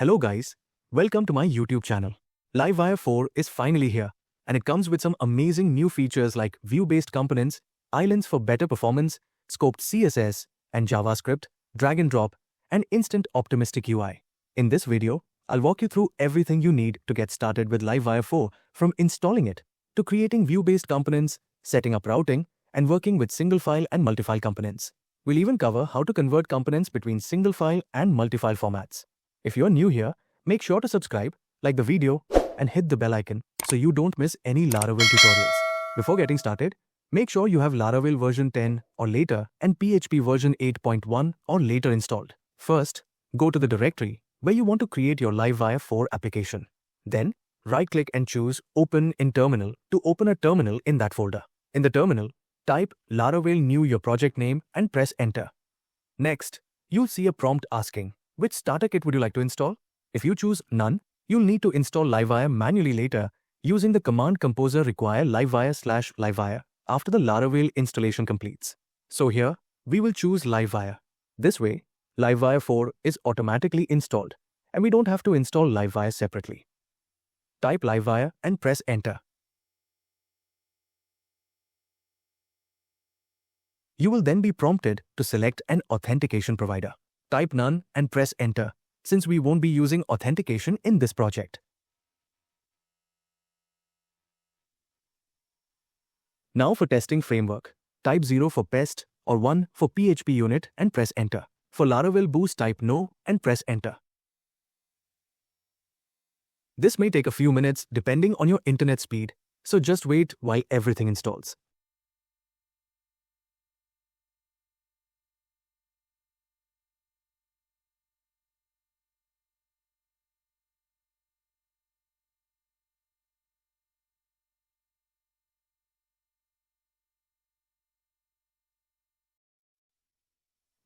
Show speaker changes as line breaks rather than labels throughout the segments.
Hello guys, welcome to my YouTube channel. Livewire 4 is finally here, and it comes with some amazing new features like view-based components, islands for better performance, scoped CSS and JavaScript, drag and drop, and instant optimistic UI. In this video, I'll walk you through everything you need to get started with Livewire 4, from installing it to creating view-based components, setting up routing, and working with single-file and multi-file components. We'll even cover how to convert components between single-file and multi-file formats. If you're new here, make sure to subscribe, like the video, and hit the bell icon so you don't miss any Laravel tutorials. Before getting started, make sure you have Laravel version 10 or later and PHP version 8.1 or later installed. First, go to the directory where you want to create your Livewire 4 application. Then, right-click and choose Open in Terminal to open a terminal in that folder. In the terminal, type Laravel new your project name and press Enter. Next, you'll see a prompt asking, which starter kit would you like to install? If you choose None, you'll need to install Livewire manually later using the command composer require livewire/livewire after the Laravel installation completes. So here, we will choose Livewire. This way, Livewire 4 is automatically installed, and we don't have to install Livewire separately. Type Livewire and press Enter. You will then be prompted to select an authentication provider. Type None and press Enter, since we won't be using authentication in this project. Now for testing framework, type 0 for PEST or 1 for PHP unit and press Enter. For Laravel Boost, type No and press Enter. This may take a few minutes depending on your internet speed, so just wait while everything installs.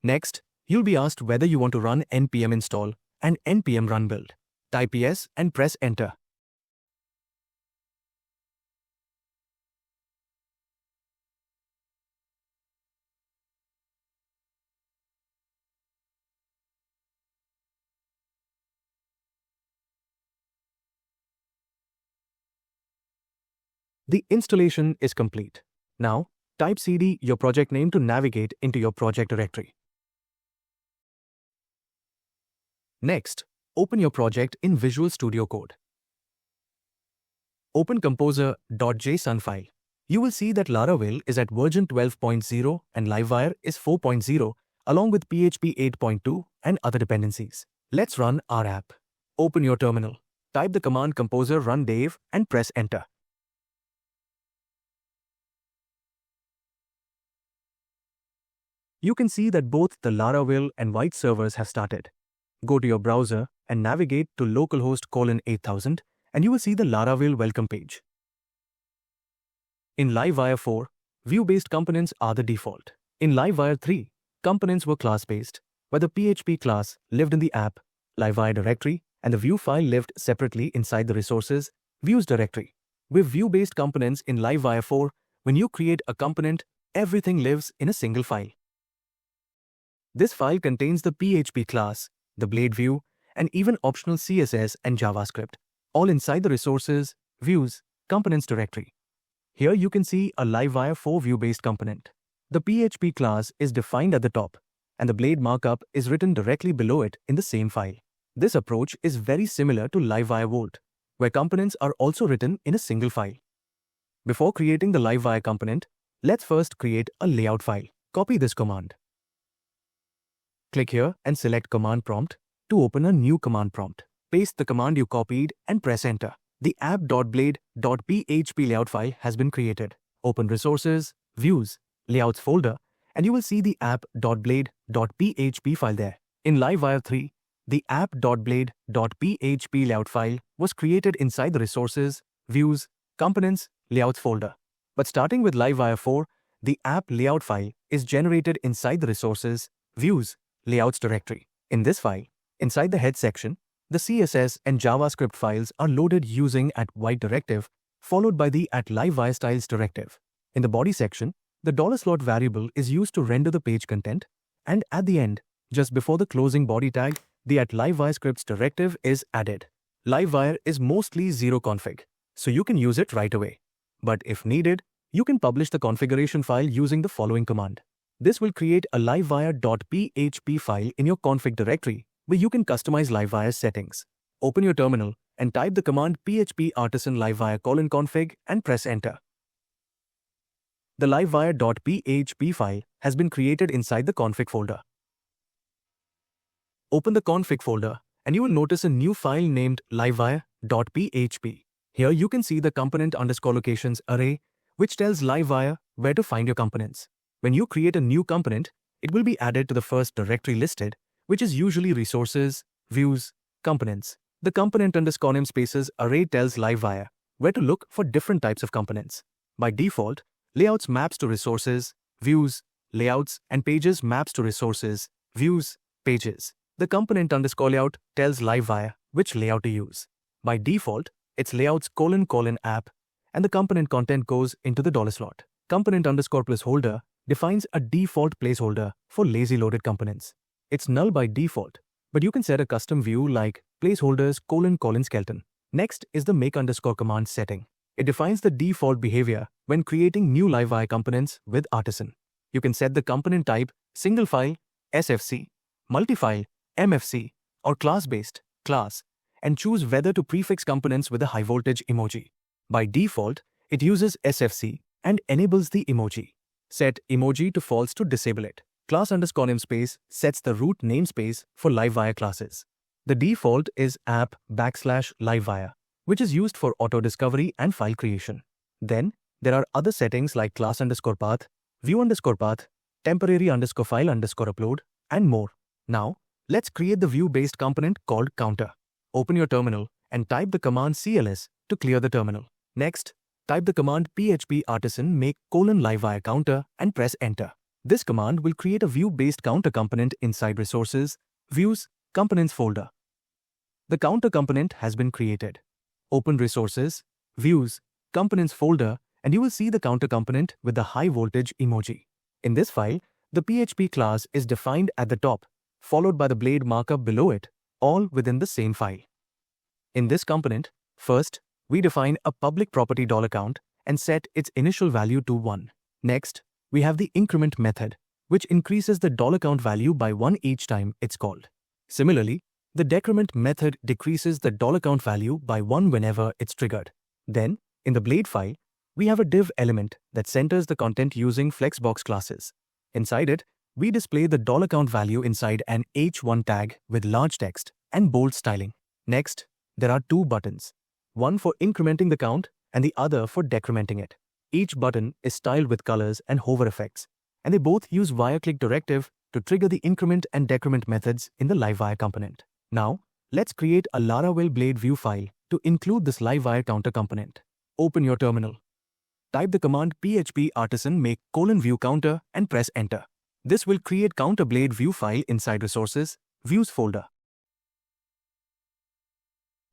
Next, you'll be asked whether you want to run npm install and npm run build. Type yes and press Enter. The installation is complete. Now, type cd your project name to navigate into your project directory. Next, open your project in Visual Studio Code. Open composer.json file. You will see that Laravel is at version 12.0 and Livewire is 4.0 along with PHP 8.2 and other dependencies. Let's run our app. Open your terminal. Type the command composer run dev and press Enter. You can see that both the Laravel and White servers have started. Go to your browser and navigate to localhost:8000 and you will see the Laravel welcome page. In Livewire 4, view-based components are the default. In Livewire 3, components were class-based, where the PHP class lived in the app, Livewire directory, and the view file lived separately inside the resources, views directory. With view-based components in Livewire 4, when you create a component, everything lives in a single file. This file contains the PHP class, the blade view, and even optional CSS and JavaScript, all inside the resources, views, components directory. Here you can see a Livewire 4 view-based component. The PHP class is defined at the top, and the blade markup is written directly below it in the same file. This approach is very similar to Livewire Vault, where components are also written in a single file. Before creating the Livewire component, let's first create a layout file. Copy this command. Click here and select Command Prompt to open a new command prompt. Paste the command you copied and press Enter. The app.blade.php layout file has been created. Open Resources, Views, Layouts folder, and you will see the app.blade.php file there. In Livewire 3, the app.blade.php layout file was created inside the Resources, Views, Components, Layouts folder. But starting with Livewire 4, the app layout file is generated inside the Resources, Views, Layouts directory. In this file, inside the head section, the CSS and JavaScript files are loaded using @white directive, followed by the @livewire styles directive. In the body section, the $slot variable is used to render the page content, and at the end, just before the closing body tag, the @livewire scripts directive is added. Livewire is mostly zero config, so you can use it right away. But if needed, you can publish the configuration file using the following command. This will create a livewire.php file in your config directory where you can customize Livewire settings. Open your terminal and type the command php artisan livewire:config and press enter. The livewire.php file has been created inside the config folder. Open the config folder and you will notice a new file named livewire.php. Here you can see the component_locations array, which tells Livewire where to find your components. When you create a new component, it will be added to the first directory listed, which is usually resources, views, components. The component_namespaces array tells Livewire where to look for different types of components. By default, layouts maps to resources, views, layouts, and pages maps to resources, views, pages. The component_layout tells Livewire which layout to use. By default, it's layouts::app, and the component content goes into the $slot. Component_placeholder defines a default placeholder for lazy loaded components. It's null by default, but you can set a custom view like placeholders::skeleton. Next is the make_command setting. It defines the default behavior when creating new Livewire components with Artisan. You can set the component type single file, SFC, multi-file, MFC, or class-based, class, and choose whether to prefix components with a high voltage emoji. By default, it uses SFC and enables the emoji. Set emoji to false to disable it. Class_namespace sets the root namespace for Livewire classes. The default is app/Livewire, which is used for auto-discovery and file creation. Then, there are other settings like class_path, view_path, temporary_file_upload, and more. Now, let's create the view-based component called counter. Open your terminal and type the command cls to clear the terminal. Next, type the command php artisan make::livewire counter and press enter. This command will create a view-based counter component inside resources, views, components folder. The counter component has been created. Open resources, views, components folder, and you will see the counter component with the high voltage emoji. In this file, the PHP class is defined at the top, followed by the blade markup below it, all within the same file. In this component, first, we define a public property $count and set its initial value to 1. Next, we have the increment method, which increases the $count value by 1 each time it's called. Similarly, the decrement method decreases the $count value by 1 whenever it's triggered. Then, in the blade file, we have a div element that centers the content using flexbox classes. Inside it, we display the $count value inside an h1 tag with large text and bold styling. Next, there are two buttons, one for incrementing the count and the other for decrementing it. Each button is styled with colors and hover effects, and they both use wire-click directive to trigger the increment and decrement methods in the Livewire component. Now, let's create a Laravel blade view file to include this Livewire counter component. Open your terminal. Type the command php artisan make::view counter and press enter. This will create counter blade view file inside resources, views folder.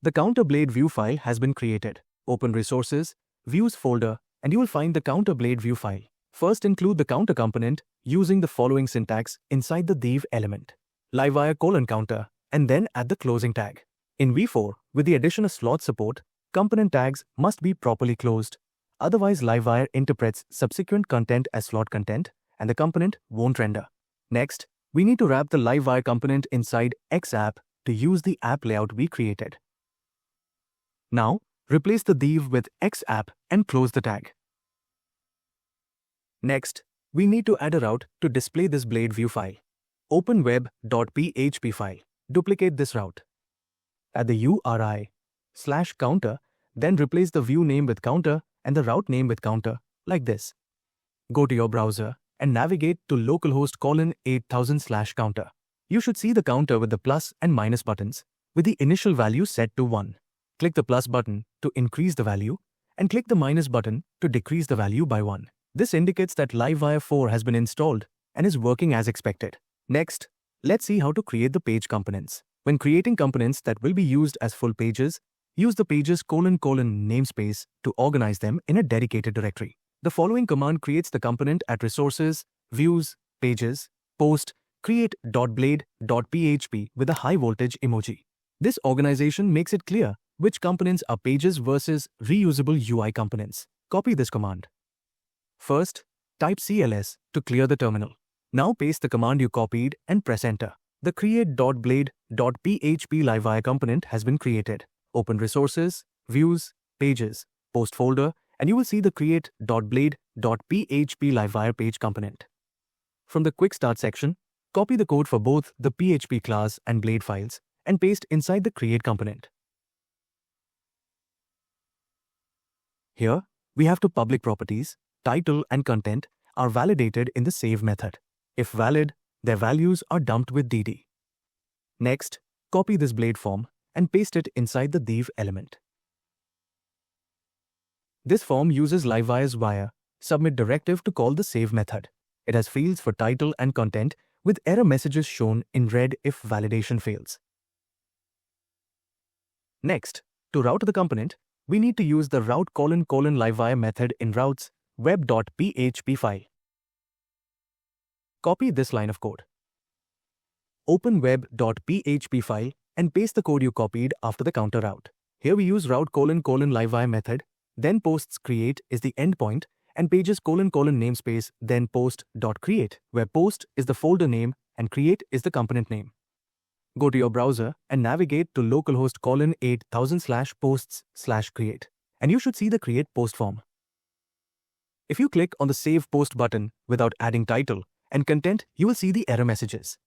The counter blade view file has been created. Open resources, views folder, and you will find the counter blade view file. First, include the counter component using the following syntax inside the div element. Livewire::counter, and then add the closing tag. In v4, with the addition of slot support, component tags must be properly closed. Otherwise, Livewire interprets subsequent content as slot content, and the component won't render. Next, we need to wrap the Livewire component inside xapp to use the app layout we created. Now, replace the div with xapp and close the tag. Next, we need to add a route to display this blade view file. Open web.php file. Duplicate this route. Add the URI/counter, then replace the view name with counter and the route name with counter, like this. Go to your browser and navigate to localhost:8000/counter. You should see the counter with the plus and minus buttons, with the initial value set to 1. Click the plus button to increase the value, and click the minus button to decrease the value by 1. This indicates that Livewire 4 has been installed and is working as expected. Next, let's see how to create the page components. When creating components that will be used as full pages, use the pages::namespace to organize them in a dedicated directory. The following command creates the component at resources, views, pages, post, create.blade.php with a high voltage emoji. This organization makes it clear which components are pages versus reusable UI components. Copy this command. First, type CLS to clear the terminal. Now paste the command you copied and press enter. The create.blade.php Livewire component has been created. Open resources, views, pages, post folder, and you will see the create.blade.php Livewire page component. From the quick start section, copy the code for both the PHP class and blade files and paste inside the create component. Here, we have two public properties, title and content, are validated in the save method. If valid, their values are dumped with dd. Next, copy this blade form and paste it inside the div element. This form uses Livewire's wire submit directive to call the save method. It has fields for title and content with error messages shown in red if validation fails. Next, to route the component, we need to use the route::Livewire method in routes web.php file. Copy this line of code. Open web.php file and paste the code you copied after the counter route. Here we use route::Livewire method, then posts create is the endpoint and pages: namespace, then post.create, where post is the folder name and create is the component name. Go to your browser and navigate to localhost: 8000/posts/create, and you should see the create post form. If you click on the save post button without adding title and content, you will see the error messages.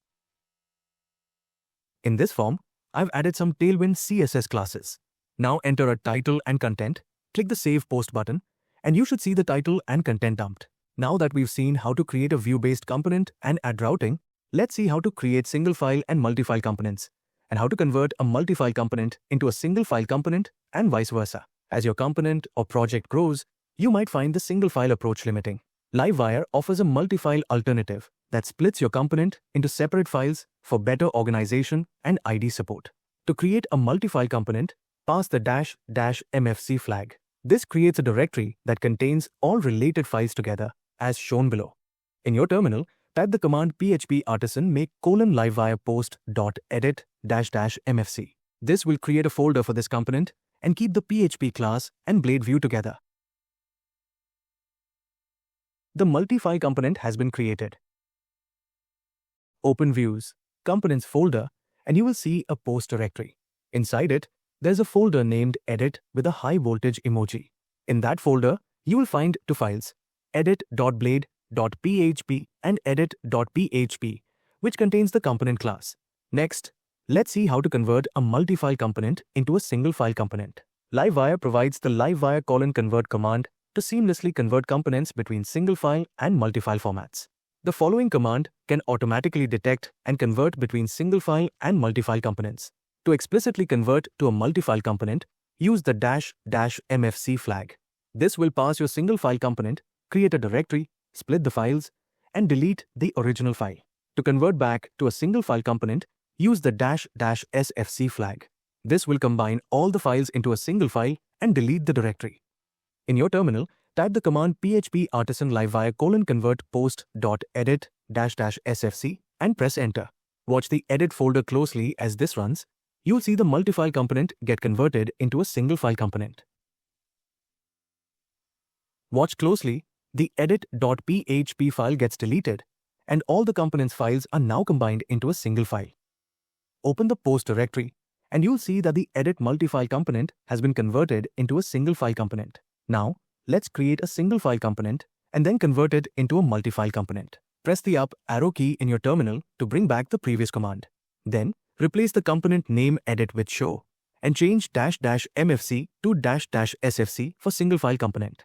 In this form, I've added some Tailwind CSS classes. Now enter a title and content, click the save post button, and you should see the title and content dumped. Now that we've seen how to create a view-based component and add routing, let's see how to create single file and multi-file components, and how to convert a multi-file component into a single file component and vice versa. As your component or project grows, you might find the single file approach limiting. Livewire offers a multi-file alternative that splits your component into separate files for better organization and ID support. To create a multi-file component, pass the --mfc flag. This creates a directory that contains all related files together, as shown below. In your terminal, type the command php artisan make :livewire post.edit --mfc. This will create a folder for this component and keep the PHP class and blade view together. The multi-file component has been created. Open Views, Components folder, and you will see a post directory. Inside it, there's a folder named Edit with a high voltage emoji. In that folder, you will find two files, edit.blade.php and edit.php, which contains the component class. Next, let's see how to convert a multi-file component into a single file component. Livewire provides the Livewire::convert command to seamlessly convert components between single file and multi-file formats. The following command can automatically detect and convert between single file and multi-file components. To explicitly convert to a multi-file component, use the --mfc flag. This will pass your single file component, create a directory, split the files, and delete the original file. To convert back to a single file component, use the --sfc flag. This will combine all the files into a single file and delete the directory. In your terminal, type the command php artisan livewire::convert post.edit --sfc and press enter. Watch the edit folder closely as this runs. You'll see the multi-file component get converted into a single file component. Watch closely, the edit.php file gets deleted, and all the components files are now combined into a single file. Open the post directory, and you'll see that the edit multi-file component has been converted into a single file component. Now, let's create a single file component and then convert it into a multi-file component. Press the up arrow key in your terminal to bring back the previous command. Then, replace the component name edit with show and change --mfc to --sfc for single file component.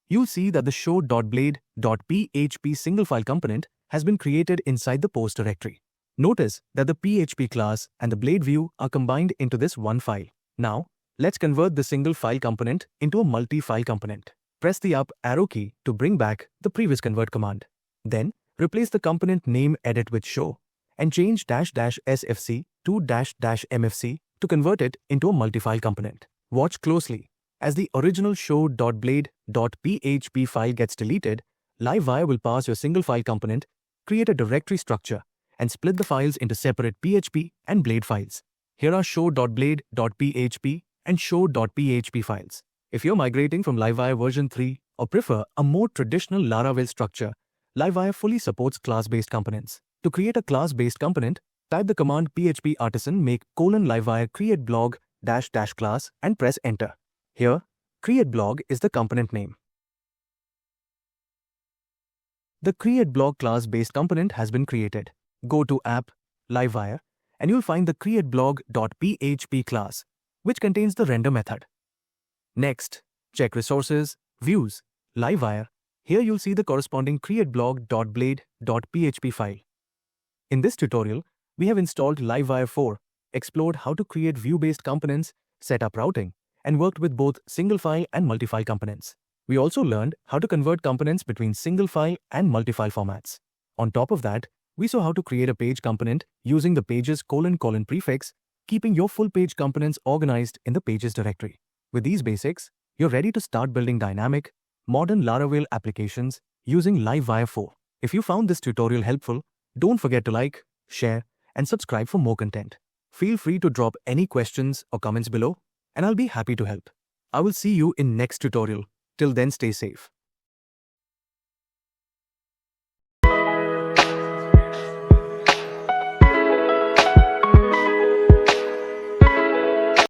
You'll see that the show.blade.php single file component has been created inside the post directory. Notice that the PHP class and the blade view are combined into this one file. Now, let's convert the single file component into a multi-file component. Press the up arrow key to bring back the previous convert command. Then, replace the component name edit with show and change --sfc to --mfc to convert it into a multi-file component. Watch closely. As the original show.blade.php file gets deleted, Livewire will parse your single file component, create a directory structure, and split the files into separate PHP and Blade files. Here are show.blade.php and show.php files. If you're migrating from Livewire version 3 or prefer a more traditional Laravel structure, Livewire fully supports class-based components. To create a class-based component, type the command php artisan make :livewire create blog -- class and press enter. Here, create blog is the component name. The create blog class-based component has been created. Go to app, Livewire, and you'll find the createblog.php class, which contains the render method. Next, check resources, views, Livewire. Here you'll see the corresponding createblog.blade.php file. In this tutorial, we have installed Livewire 4, explored how to create view-based components, set up routing, and worked with both single-file and multi-file components. We also learned how to convert components between single-file and multi-file formats. On top of that, we saw how to create a page component using the pages : prefix, keeping your full page components organized in the pages directory. With these basics, you're ready to start building dynamic, modern Laravel applications using Livewire 4. If you found this tutorial helpful, don't forget to like, share, and subscribe for more content. Feel free to drop any questions or comments below, and I'll be happy to help. I will see you in next tutorial. Till then, stay safe.